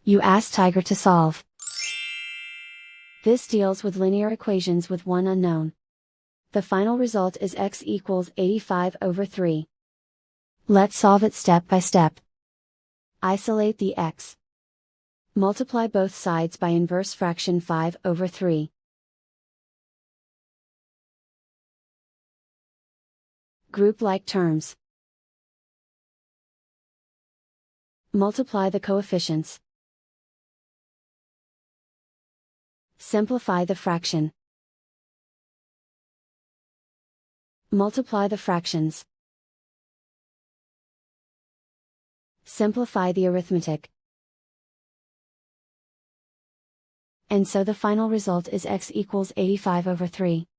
You ask Tiger to solve. This deals with linear equations with one unknown. The final result is x equals 85/3. Let's solve it step by step. Isolate the x. Multiply both sides by inverse fraction 5/3. Group like terms. Multiply the coefficients. Simplify the fraction. Multiply the fractions. Simplify the arithmetic. And so the final result is x equals 85/3.